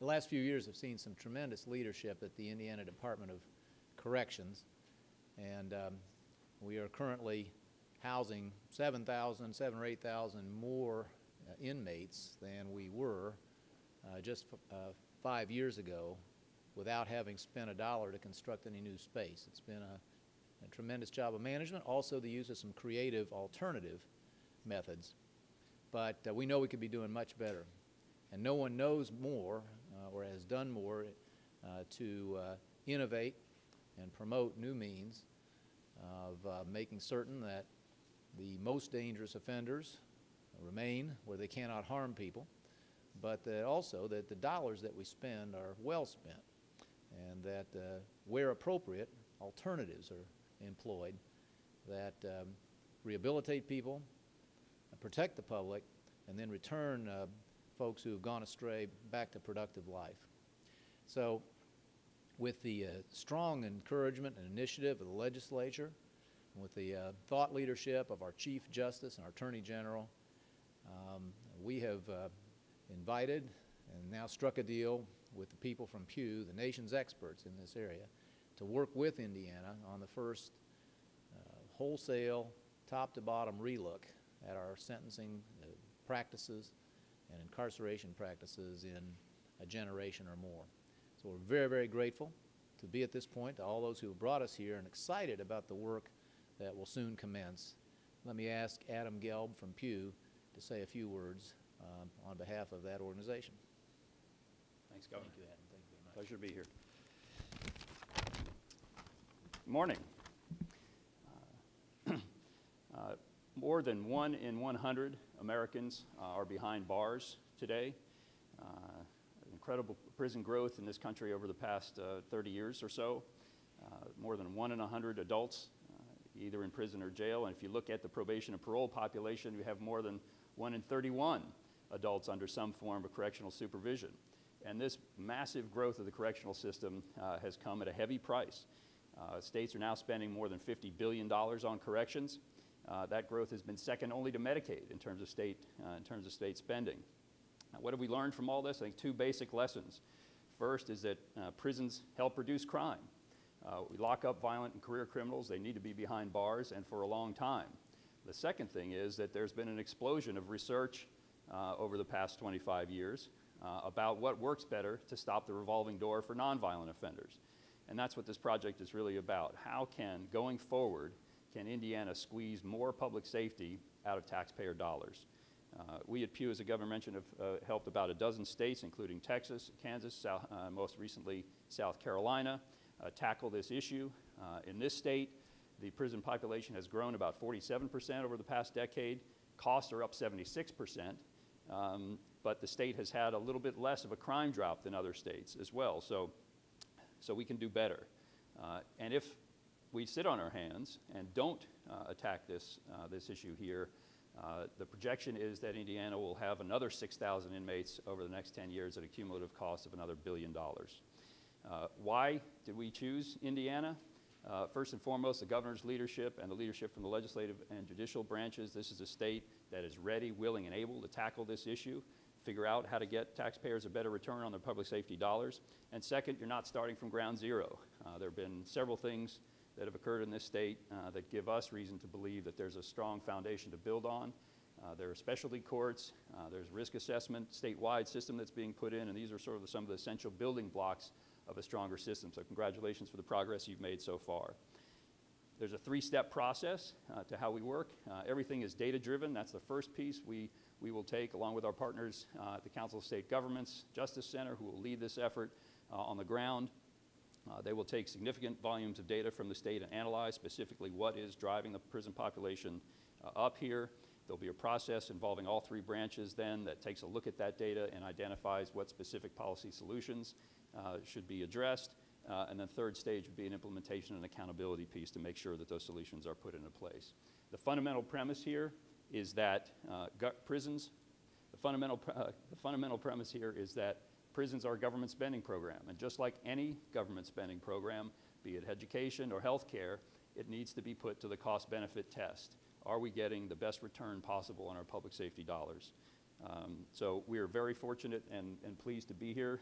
the last few years have seen some tremendous leadership at the Indiana Department of Corrections, and we are currently housing 7,000 or 8,000 more inmates than we were just 5 years ago without having spent $1 to construct any new space. It's been a tremendous job of management, also the use of some creative alternative methods. But we know we could be doing much better. And no one knows more or has done more to innovate and promote new means of making certain that the most dangerous offenders remain where they cannot harm people, but that also that the dollars that we spend are well spent, and that where appropriate, alternatives are employed that rehabilitate people, protect the public, and then return folks who have gone astray back to productive life. So with the strong encouragement and initiative of the legislature, and with the thought leadership of our Chief Justice and our Attorney General, we have invited and now struck a deal with the people from Pew, the nation's experts in this area, to work with Indiana on the first wholesale, top-to-bottom relook at our sentencing practices and incarceration practices in a generation or more. So we're very, very grateful to be at this point, to all those who have brought us here, and excited about the work that will soon commence. Let me ask Adam Gelb from Pew to say a few words on behalf of that organization. Thanks, Governor. Thank you, Adam. Thank you very much. Pleasure to be here. Good morning. More than 1 in 100 Americans are behind bars today. Incredible prison growth in this country over the past 30 years or so. More than 1 in 100 adults either in prison or jail. And if you look at the probation and parole population, we have more than 1 in 31 adults under some form of correctional supervision. And this massive growth of the correctional system has come at a heavy price. States are now spending more than $50 billion on corrections. That growth has been second only to Medicaid in terms of state spending. Now, what have we learned from all this? I think 2 basic lessons. First is that prisons help reduce crime. We lock up violent and career criminals. They need to be behind bars, and for a long time. The second thing is that there's been an explosion of research over the past 25 years about what works better to stop the revolving door for nonviolent offenders. And that's what this project is really about. How can, going forward, can Indiana squeeze more public safety out of taxpayer dollars? We at Pew, as the Governor mentioned, have helped about a dozen states, including Texas, Kansas, most recently South Carolina, tackle this issue. In this state, the prison population has grown about 47% over the past decade. Costs are up 76%, but the state has had a little bit less of a crime drop than other states as well. So we can do better. And if we sit on our hands and don't attack this issue here, the projection is that Indiana will have another 6,000 inmates over the next 10 years at a cumulative cost of another $1 billion. Why did we choose Indiana? First and foremost, the governor's leadership and the leadership from the legislative and judicial branches. This is a state that is ready, willing, and able to tackle this issue, figure out how to get taxpayers a better return on their public safety dollars. And second, you're not starting from ground zero. There have been several things that have occurred in this state that give us reason to believe that there's a strong foundation to build on. There are specialty courts, there's risk assessment, statewide system that's being put in, and these are sort of some of the essential building blocks of a stronger system. So congratulations for the progress you've made so far. There's a 3-step process to how we work. Everything is data-driven. That's the first piece we will take, along with our partners at the Council of State Governments, Justice Center, who will lead this effort on the ground. They will take significant volumes of data from the state and analyze specifically what is driving the prison population up here. There'll be a process involving all 3 branches then that takes a look at that data and identifies what specific policy solutions should be addressed. And then third stage would be an implementation and accountability piece to make sure that those solutions are put into place. The fundamental premise here is that prisons are a government spending program. And just like any government spending program, be it education or health care, it needs to be put to the cost-benefit test. Are we getting the best return possible on our public safety dollars? So we are very fortunate and pleased to be here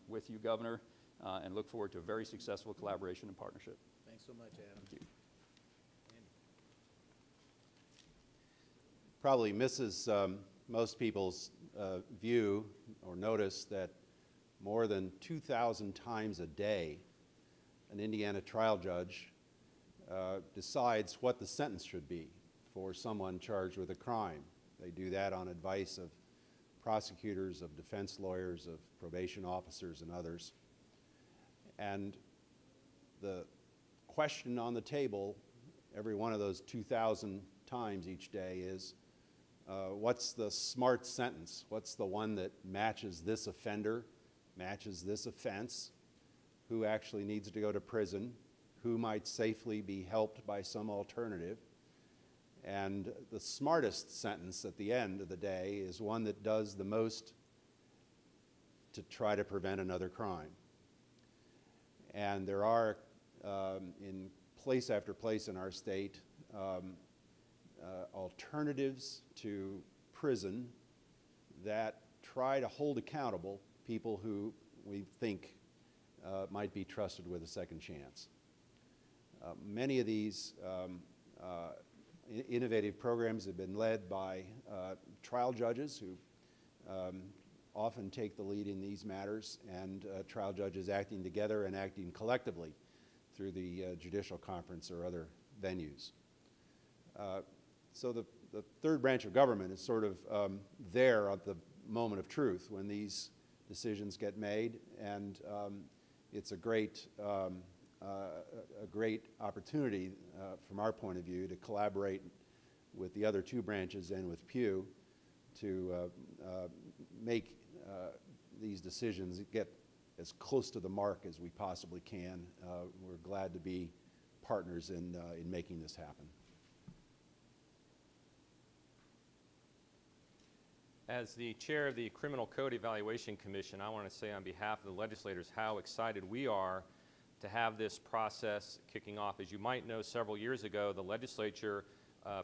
with you, Governor, and look forward to a very successful collaboration and partnership. Thanks so much, Adam. Thank you. Andy. Probably misses most people's view or notice that more than 2,000 times a day, an Indiana trial judge decides what the sentence should be for someone charged with a crime. They do that on advice of prosecutors, of defense lawyers, of probation officers, and others. And the question on the table every one of those 2,000 times each day is, what's the smart sentence? What's the one that matches this offender, matches this offense? Who actually needs to go to prison? Who might safely be helped by some alternative? And the smartest sentence at the end of the day is one that does the most to try to prevent another crime. And there are, in place after place in our state, alternatives to prison that try to hold accountable people who we think might be trusted with a second chance. Many of these innovative programs have been led by trial judges who often take the lead in these matters, and trial judges acting together and acting collectively through the judicial conference or other venues. So the third branch of government is sort of there at the moment of truth when these decisions get made, and it's a great opportunity from our point of view to collaborate with the other two branches and with Pew to make these decisions get as close to the mark as we possibly can. We're glad to be partners in making this happen. As the chair of the Criminal Code Evaluation Commission, I want to say on behalf of the legislators how excited we are to have this process kicking off. As you might know, several years ago, the legislature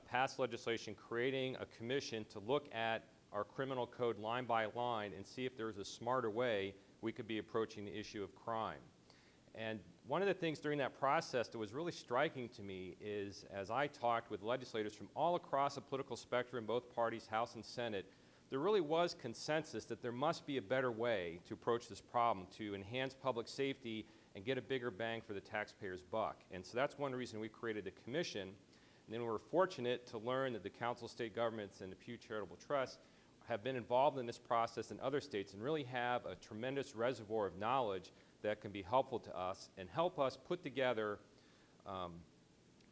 passed legislation creating a commission to look at our criminal code line by line and see if there was a smarter way we could be approaching the issue of crime. And one of the things during that process that was really striking to me is, as I talked with legislators from all across the political spectrum, both parties, House and Senate, there really was consensus that there must be a better way to approach this problem to enhance public safety and get a bigger bang for the taxpayer's buck. And so that's one reason we created the commission. And then we were fortunate to learn that the Council of State Governments and the Pew Charitable Trust have been involved in this process in other states and really have a tremendous reservoir of knowledge that can be helpful to us and help us put together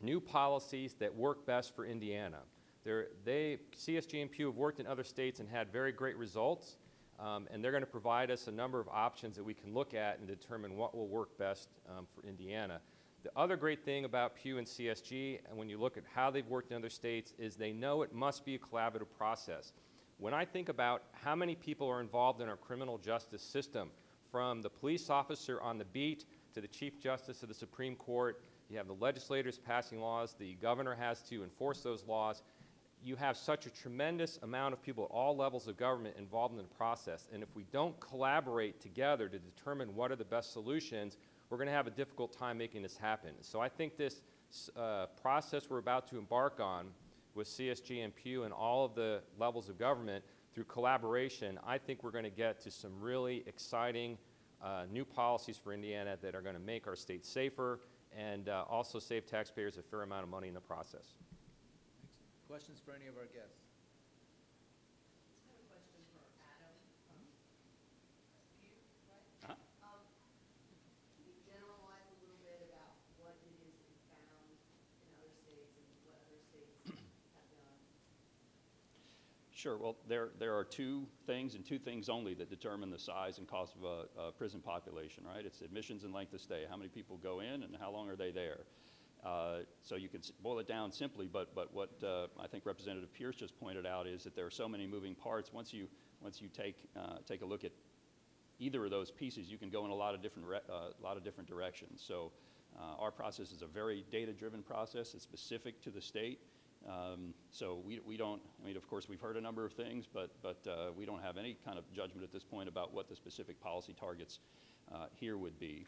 new policies that work best for Indiana. CSG and Pew have worked in other states and had very great results, and they're going to provide us a number of options that we can look at and determine what will work best for Indiana. The other great thing about Pew and CSG, and when you look at how they've worked in other states, is they know it must be a collaborative process. When I think about how many people are involved in our criminal justice system, from the police officer on the beat to the Chief Justice of the Supreme Court, you have the legislators passing laws, the governor has to enforce those laws. You have such a tremendous amount of people at all levels of government involved in the process, and if we don't collaborate together to determine what are the best solutions, we're going to have a difficult time making this happen. So I think this process we're about to embark on with CSG and Pew and all of the levels of government through collaboration, I think we're going to get to some really exciting new policies for Indiana that are going to make our state safer and also save taxpayers a fair amount of money in the process. Questions for any of our guests? I have a question for Adam from Pew, right? Can you generalize a little bit about what it is that you found in other states and what other states have done? Sure. Well, there are two things and two things only that determine the size and cost of a prison population, right? It's admissions and length of stay. How many people go in and how long are they there? So you can boil it down simply, but what I think Representative Pierce just pointed out is that there are so many moving parts. Once you take a look at either of those pieces, you can go in a lot of different directions. So our process is a very data-driven process. It's specific to the state, So we don't, I mean, of course, we've heard a number of things, but we don't have any kind of judgment at this point about what the specific policy targets here would be.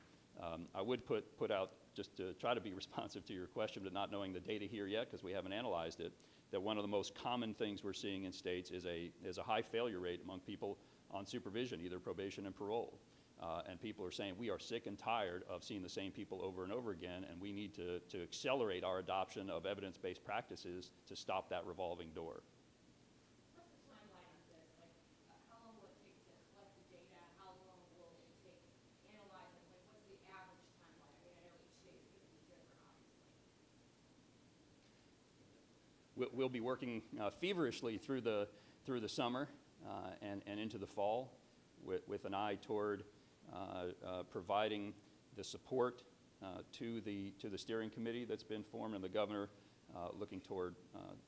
I would put out, just to try to be responsive to your question, but not knowing the data here yet because we haven't analyzed it, that one of the most common things we're seeing in states is a high failure rate among people on supervision, either probation and parole. And people are saying, we are sick and tired of seeing the same people over and over again, and we need to accelerate our adoption of evidence-based practices to stop that revolving door. What's the timeline of this? Like, how long will it take to collect the data? How long will it take to analyze it? Like, what's the average timeline? I mean, I know each state is going to be different, obviously. We'll be working feverishly through the summer and into the fall with an eye toward providing the support to the steering committee that's been formed and the governor looking toward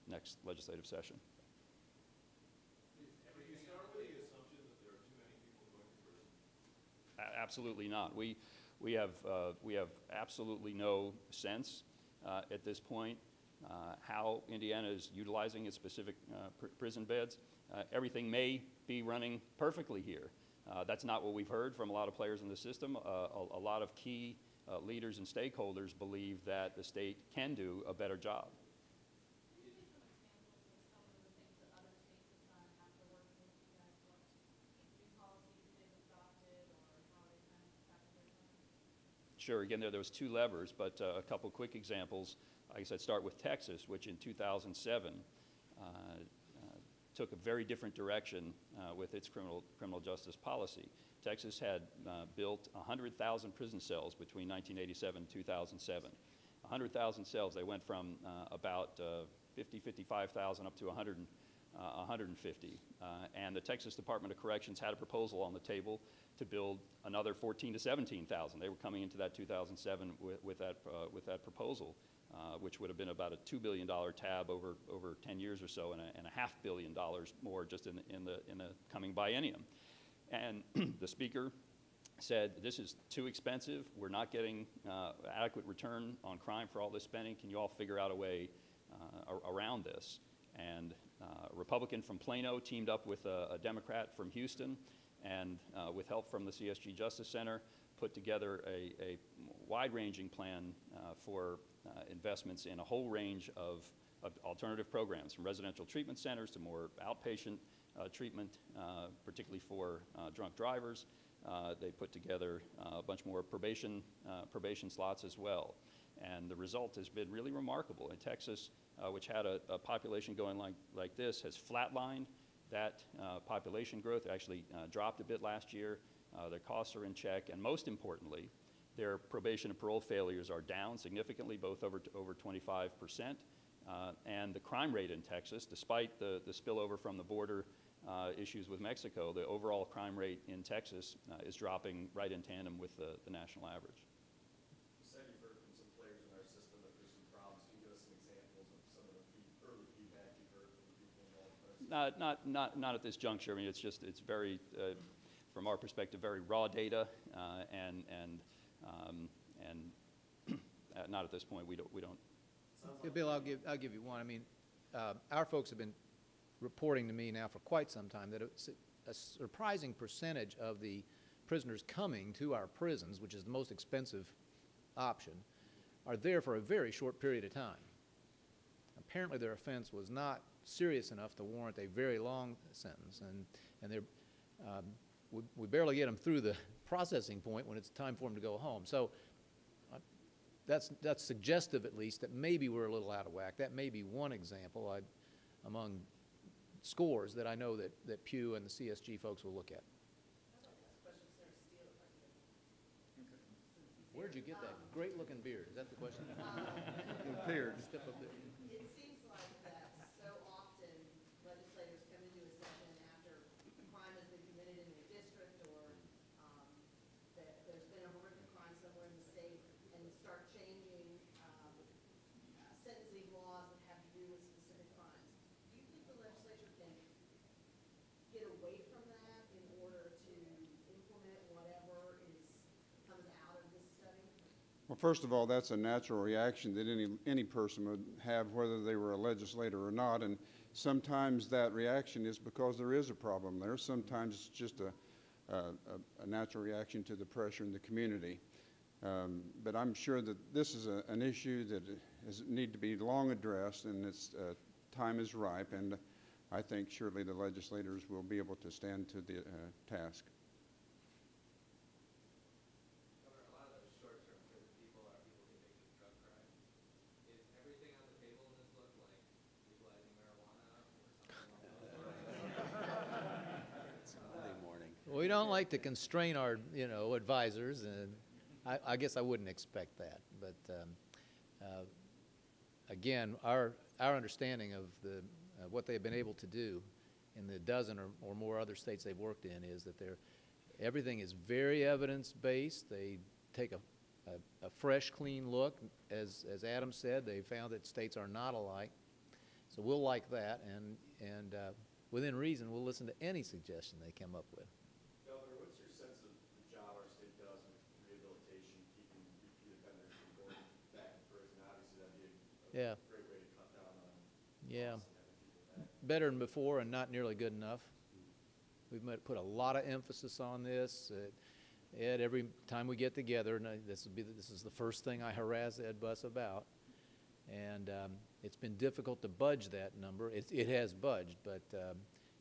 next legislative session. But you start with the assumption that there are too many people going to prison? Absolutely not. We have absolutely no sense at this point how Indiana is utilizing its specific prison beds. Everything may be running perfectly here. That's not what we've heard from a lot of players in the system. A lot of key leaders and stakeholders believe that the state can do a better job. Can you give some examples of some of the things that other states have done after working with you guys? What new policies they've adopted or how they kind of affected their plan? Sure. Again, there was two levers, but a couple quick examples. Like I said, start with Texas, which in 2007 took a very different direction with its criminal justice policy. Texas had built 100,000 prison cells between 1987 and 2007. 100,000 cells. They went from about 55,000 up to 150. And the Texas Department of Corrections had a proposal on the table to build another 14 to 17,000. They were coming into that 2007 with that proposal. Which would have been about a $2 billion tab over 10 years or so, and a $500 million more just in the coming biennium. And the speaker said, this is too expensive. We're not getting adequate return on crime for all this spending. Can you all figure out a way around this? And a Republican from Plano teamed up with a Democrat from Houston, and with help from the CSG Justice Center, put together a wide-ranging plan for investments in a whole range of alternative programs, from residential treatment centers to more outpatient treatment, particularly for drunk drivers. They put together a bunch more probation slots as well. And the result has been really remarkable. In Texas, which had a population going like this, has flatlined that population growth. Actually dropped a bit last year. Their costs are in check, and most importantly, their probation and parole failures are down significantly, both over 25%. And the crime rate in Texas, despite the spillover from the border issues with Mexico, the overall crime rate in Texas is dropping right in tandem with the national average. You said you've heard from some players in our system that there's some problems. Can you give us some examples of some of the early feedback you've heard from the people involved in our system? Not at this juncture. I mean, it's very, from our perspective, very raw data, and not at this point. We don't. Yeah, Bill, I'll give you one. I mean, our folks have been reporting to me now for quite some time that a surprising percentage of the prisoners coming to our prisons, which is the most expensive option, are there for a very short period of time. Apparently their offense was not serious enough to warrant a very long sentence, and they're, we barely get them through the processing point when it's time for them to go home. So that's suggestive, at least, that maybe we're a little out of whack. That may be one example among scores that I know that Pew and the CSG folks will look at. Where'd you get that great-looking beard? Is that the question? Beard. Step up there. It seems like that so often legislators come into a session after a crime has been committed in their district, or that there's been a horrific crime somewhere in the state, and start changing sentencing laws that have to do with specific crimes. Do you think the legislature can get away from that in order to implement whatever comes out of this study? Well, first of all, that's a natural reaction that any person would have, whether they were a legislator or not. And sometimes that reaction is because there is a problem there. Sometimes it's just a natural reaction to the pressure in the community. But I'm sure that this is an issue that need to be long addressed, and its time is ripe. And I think surely the legislators will be able to stand to the task. Governor, a lot of those short-term prison people are people convicted of drug crimes. Is everything on the table in this look like legalizing marijuana or something along those lines? Monday morning. We don't like to constrain our, advisors, and I guess I wouldn't expect that. But again, our understanding of what they've been able to do in the dozen or more other states they've worked in is that everything is very evidence-based. They take a fresh, clean look. As Adam said, they found that states are not alike. So we'll like that, and within reason, we'll listen to any suggestion they come up with. Governor, what's your sense of the job our state does with rehabilitation, keeping repeat offenders from going back to prison? Obviously, that'd be a great way to cut down on Yeah. costs and having people back. Better than before and not nearly good enough. We've put a lot of emphasis on this. Ed, every time we get together, and this is the first thing I harass Ed Buss about, and it's been difficult to budge that number. It has budged, but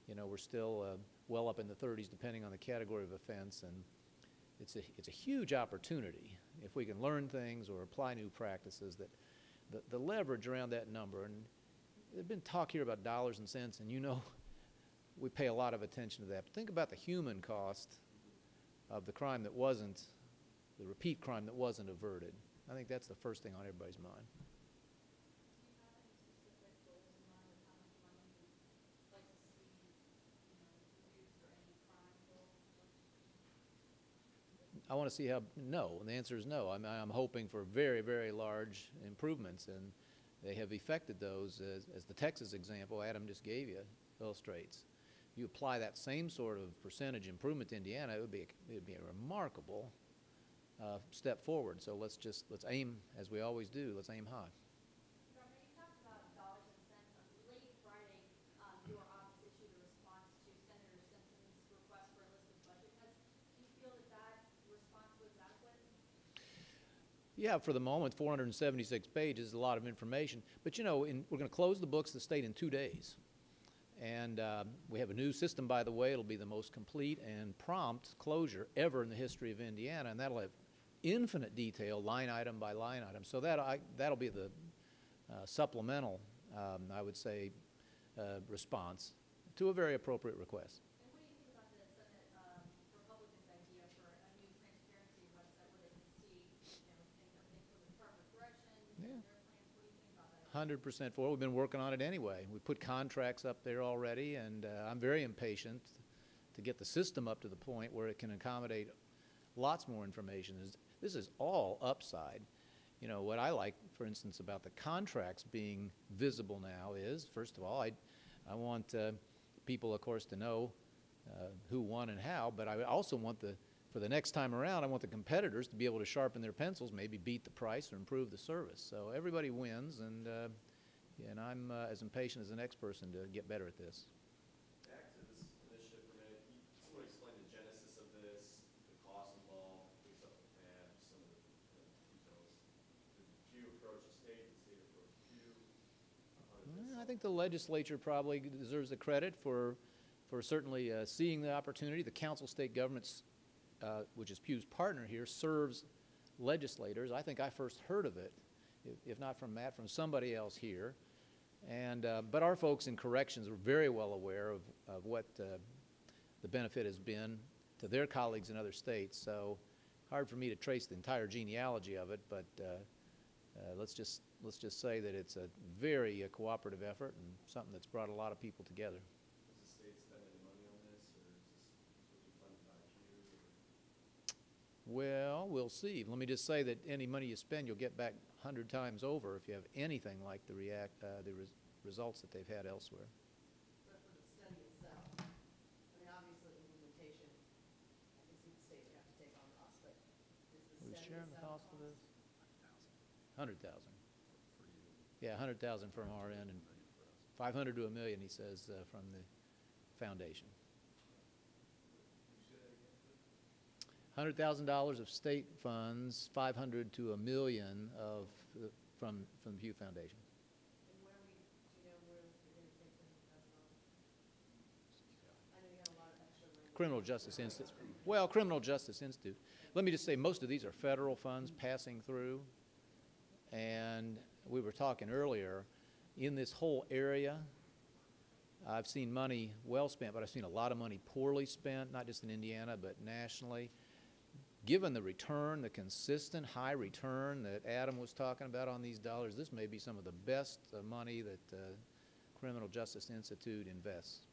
we're still well up in the 30s depending on the category of offense, and it's a huge opportunity if we can learn things or apply new practices. That the leverage around that number, and there's been talk here about dollars and cents, and we pay a lot of attention to that. But think about the human cost of the crime that wasn't, the repeat crime that wasn't averted. I think that's the first thing on everybody's mind. Do you have any specific goals in mind of how much money you'd like to see, reduced or any crime goals? I want to see no, and the answer is no. I'm hoping for very, very large improvements, and they have effected those, as the Texas example Adam just gave you illustrates. You apply that same sort of percentage improvement to Indiana, it would be a remarkable step forward. So let's aim, as we always do, let's aim high. Governor, you talked about dollars and cents. Late Friday, your office issued a response to Senator Simpson's request for a list of budget cuts. Do you feel that response was adequate? Yeah, for the moment, 476 pages is a lot of information. But we're going to close the books of the state in 2 days. And we have a new system, by the way. It'll be the most complete and prompt closure ever in the history of Indiana, and that'll have infinite detail, line item by line item. So that'll be the supplemental, I would say, response to a very appropriate request. And what do you think about the Senate Republicans' idea for a new transparency website where they can see, everything from the Department of Corrections, Yeah. their plans? What do you think about that? 100% for it. We've been working on it anyway. We put contracts up there already, and I'm very impatient to get the system up to the point where it can accommodate lots more information. This is all upside. What I like, for instance, about the contracts being visible now is, first of all, I want people, of course, to know who won and how, but I also want for the next time around, I want the competitors to be able to sharpen their pencils, maybe beat the price or improve the service. So everybody wins, and I'm as impatient as the next person to get better at this. Back to this initiative for a minute. Can someone explain the genesis of this, the cost involved, who's up with that, some of the details? Did Pew approach the state? Did the state approach Pew? How did this I think the legislature probably deserves the credit for certainly seeing the opportunity. The council state governments, which is Pew's partner here, serves legislators. I think I first heard of it, if not from Matt, from somebody else here. And but our folks in corrections were very well aware of what the benefit has been to their colleagues in other states. So hard for me to trace the entire genealogy of it, but let's just say that it's a very cooperative effort and something that's brought a lot of people together. Does the state spend any money on this, or is this funded by Pew? Well, we'll see. Let me just say that any money you spend, you'll get back 100 times over if you have anything like the results that they've had elsewhere. But for the study itself, obviously implementation, I can see the state would have to take on costs, but is the Are we study sharing the itself cost of this? 100,000. Yeah, 100,000 from our end, and 500 to $1 million, he says, from the foundation. $100,000 of state funds, 500 to $1 million of from the Pew Foundation. And where do you know where you're going to take the $100,000? I know you have a lot of extra money. Criminal Justice Institute. Well, Criminal Justice Institute. Let me just say, most of these are federal funds passing through. And we were talking earlier, in this whole area, I've seen money well spent, but I've seen a lot of money poorly spent, not just in Indiana, but nationally. Given the return, the consistent high return that Adam was talking about on these dollars, this may be some of the best money that Criminal Justice Institute invests.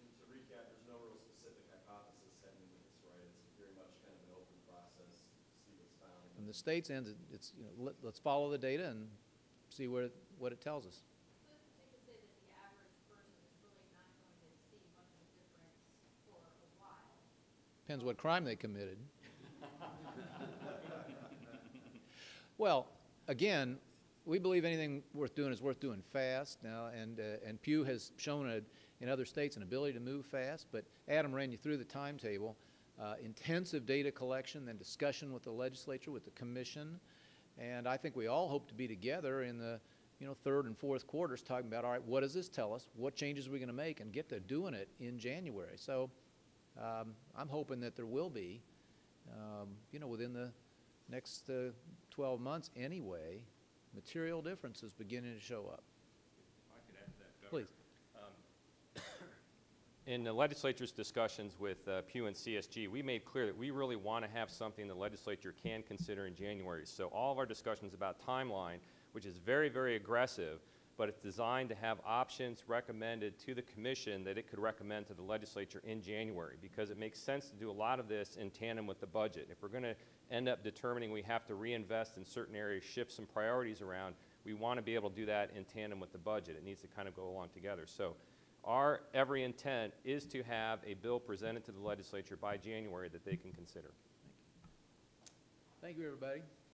And to recap, there's no real specific hypothesis heading into this, right? It's very much kind of an open process, see what's found. From the state's end, it's, you know, let's follow the data and see what it tells us. So you could say that the average person is really not going to see much of a difference for a while. Depends what crime they committed. Well, again, we believe anything worth doing is worth doing fast now, and Pew has shown in other states an ability to move fast, but Adam ran you through the timetable. Intensive data collection, then discussion with the legislature, with the commission, and I think we all hope to be together in the third and fourth quarters talking about, all right, what does this tell us? What changes are we going to make? And get to doing it in January. So I'm hoping that there will be, within the next 12 months anyway, material differences beginning to show up. If I could add to that, Governor. Please. In the legislature's discussions with Pew and CSG, we made clear that we really want to have something the legislature can consider in January. So all of our discussions about timeline, which is very, very aggressive, but it's designed to have options recommended to the commission that it could recommend to the legislature in January, because it makes sense to do a lot of this in tandem with the budget. If we're going to end up determining we have to reinvest in certain areas, shift some priorities around, we want to be able to do that in tandem with the budget. It needs to kind of go along together. So our every intent is to have a bill presented to the legislature by January that they can consider. Thank you, everybody.